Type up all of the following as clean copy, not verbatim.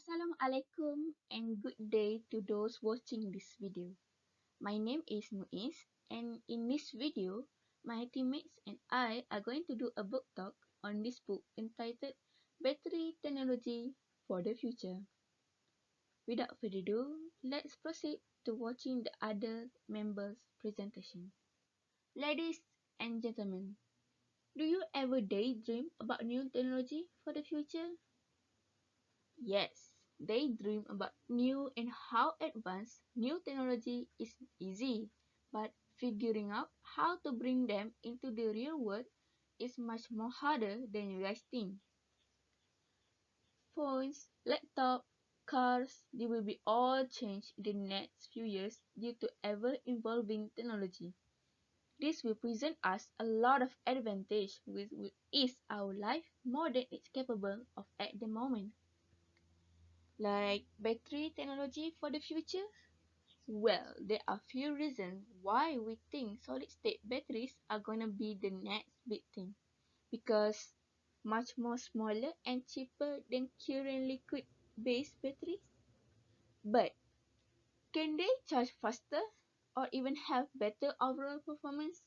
Assalamualaikum and good day to those watching this video. My name is Muiz, and in this video, my teammates and I are going to do a book talk on this book entitled Battery Technology for the Future. Without further ado, let's proceed to watching the other members' presentation. Ladies and gentlemen, do you ever daydream about new technology for the future? Yes, they dream about new and how advanced new technology is easy, but figuring out how to bring them into the real world is much more harder than you guys think. Phones, laptops, cars, they will be all changed in the next few years due to ever-evolving technology. This will present us a lot of advantage which will ease our life more than it's capable of at the moment. Like battery technology for the future? Well, there are few reasons why we think solid state batteries are gonna be the next big thing. Because much more smaller and cheaper than current liquid based batteries. But can they charge faster or even have better overall performance?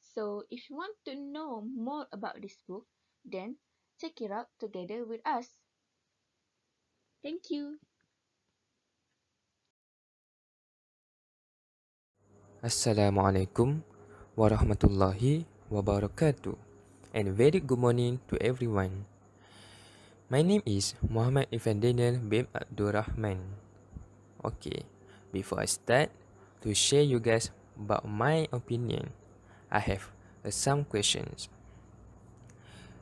So if you want to know more about this book, then check it out together with us. Thank you. Assalamualaikum warahmatullahi wabarakatuh, and very good morning to everyone. My name is Muhammad Ifan Daniel bin Abdul Rahman. Okay, before I start to share you guys about my opinion, I have some questions.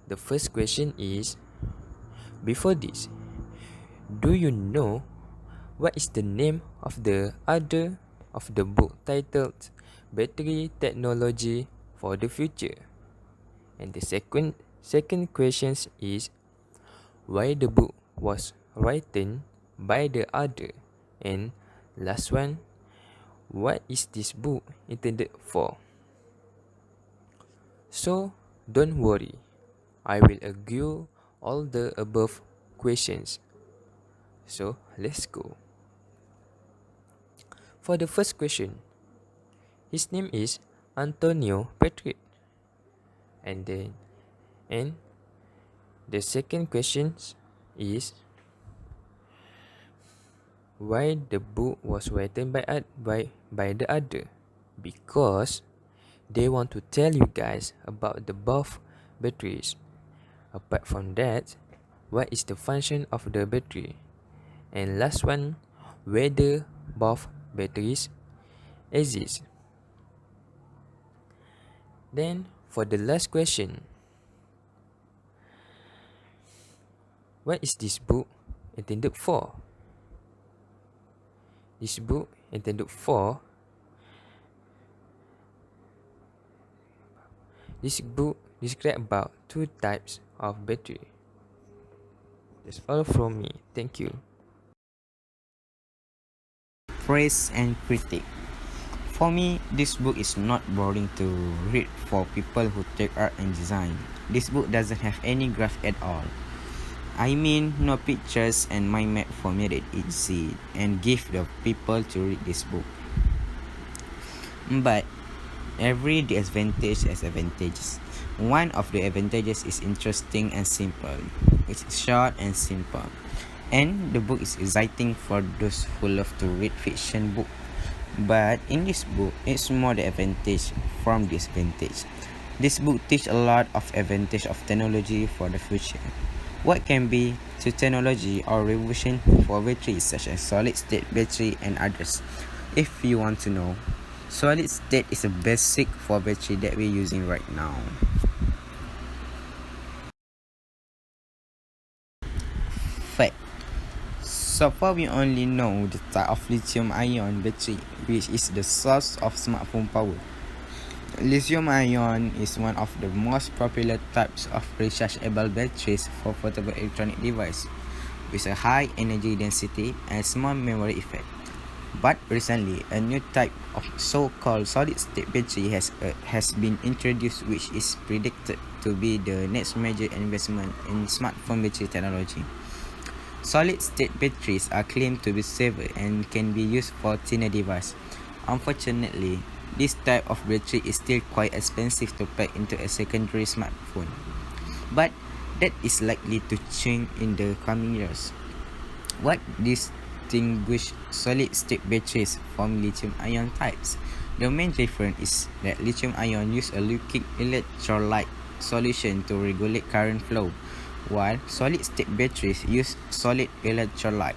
The first question is, before this, do you know what is the name of the other of the book titled Battery Technology for the Future? And the second question is, why the book was written by the author? And last one, what is this book intended for? So don't worry, I will argue all the above questions. So let's go. For the first question, his name is Antonio Patrick. And the second question is, why the book was written by the author? Because they want to tell you guys about the buff batteries. Apart from that, what is the function of the battery? And last one, whether buff batteries exist. Then for the last question, what is this book intended for? This book intended for This book describes about two types of battery. That's all from me. Thank you. Praise and critique. For me, this book is not boring to read for people who take art and design. This book doesn't have any graph at all. I mean, no pictures and mind map for me it easy and give the people to read this book. But every disadvantage has advantages. One of the advantages is interesting and simple. It's short and simple. And the book is exciting for those who love to read fiction book. But in this book, it's more the advantage from disadvantage. This book teach a lot of advantage of technology for the future. What can be to technology or revolution for batteries such as solid state battery and others. If you want to know, solid state is a basic for battery that we're using right now. Fact. So far we only know the type of lithium-ion battery, which is the source of smartphone power. Lithium-ion is one of the most popular types of rechargeable batteries for portable electronic devices, with a high energy density and small memory effect. But recently, a new type of so-called solid-state battery has been introduced, which is predicted to be the next major investment in smartphone battery technology. Solid-state batteries are claimed to be safer and can be used for thinner devices. Unfortunately, this type of battery is still quite expensive to pack into a secondary smartphone. But that is likely to change in the coming years. What distinguishes solid-state batteries from lithium-ion types? The main difference is that lithium-ion use a liquid electrolyte solution to regulate current flow, while solid-state batteries use solid electrolyte.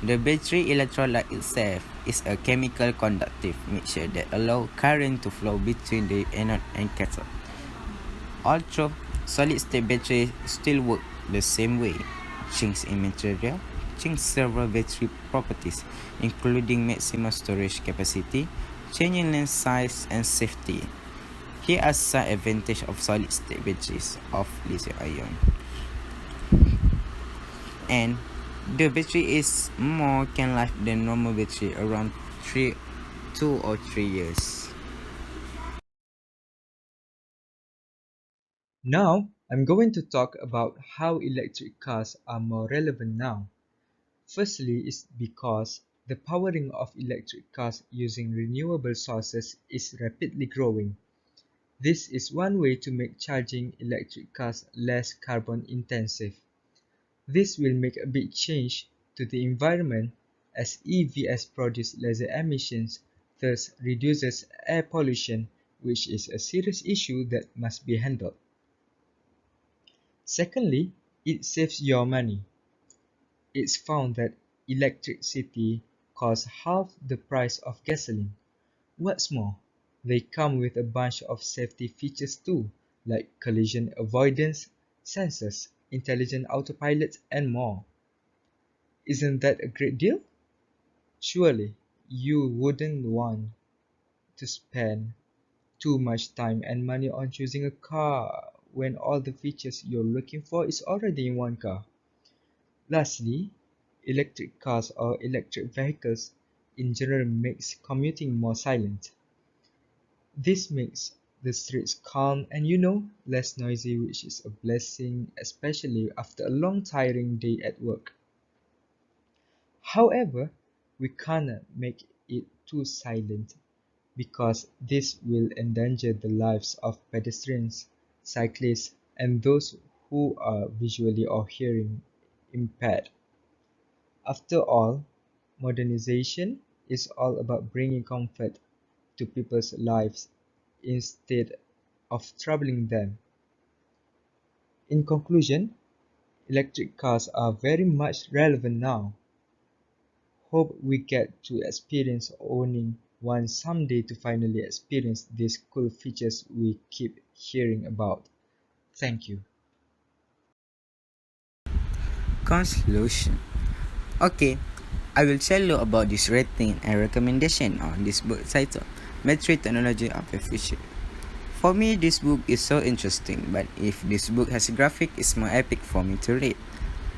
The battery electrolyte itself is a chemical conductive mixture that allows current to flow between the anode and cathode. Although solid-state batteries still work the same way, changes in material change several battery properties, including maximum storage capacity, changing length size, and safety. Here are some advantages of solid-state batteries of lithium-ion. And the battery is more can life than normal battery, around 2 or 3 years. Now, I'm going to talk about how electric cars are more relevant now. Firstly, is because the powering of electric cars using renewable sources is rapidly growing. This is one way to make charging electric cars less carbon intensive. This will make a big change to the environment as EVs produce lesser emissions, thus reduces air pollution, which is a serious issue that must be handled. Secondly, it saves your money. It's found that electricity costs half the price of gasoline. What's more, they come with a bunch of safety features too, like collision avoidance, sensors, intelligent autopilot, and more. Isn't that a great deal? Surely, you wouldn't want to spend too much time and money on choosing a car when all the features you're looking for is already in one car. Lastly, electric cars or electric vehicles in general makes commuting more silent. This makes the streets calm and less noisy, which is a blessing especially after a long tiring day at work. However, we cannot make it too silent because this will endanger the lives of pedestrians, cyclists, and those who are visually or hearing impaired. After all, modernization is all about bringing comfort to people's lives instead of troubling them. In conclusion, electric cars are very much relevant now. Hope we get to experience owning one someday to finally experience these cool features we keep hearing about. Thank you. Conclusion. Okay, I will tell you about this rating and recommendation on this book titled Battery Technology of the Future. For me, this book is so interesting, but if this book has a graphic, it's more epic for me to read.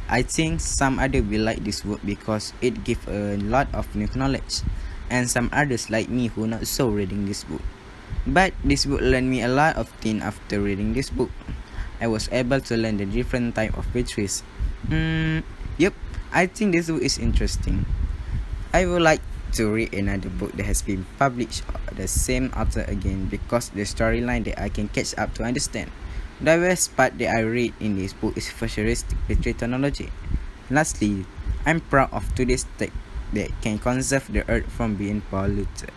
I think some others will like this book because it gives a lot of new knowledge, and some others like me who not so reading this book. But this book learned me a lot of things after reading this book. I was able to learn the different type of batteries. Yep, I think this book is interesting. I would like to read another book that has been published by the same author again because the storyline that I can catch up to understand. The best part that I read in this book is futuristic battery technology. Lastly, I'm proud of today's tech that can conserve the earth from being polluted.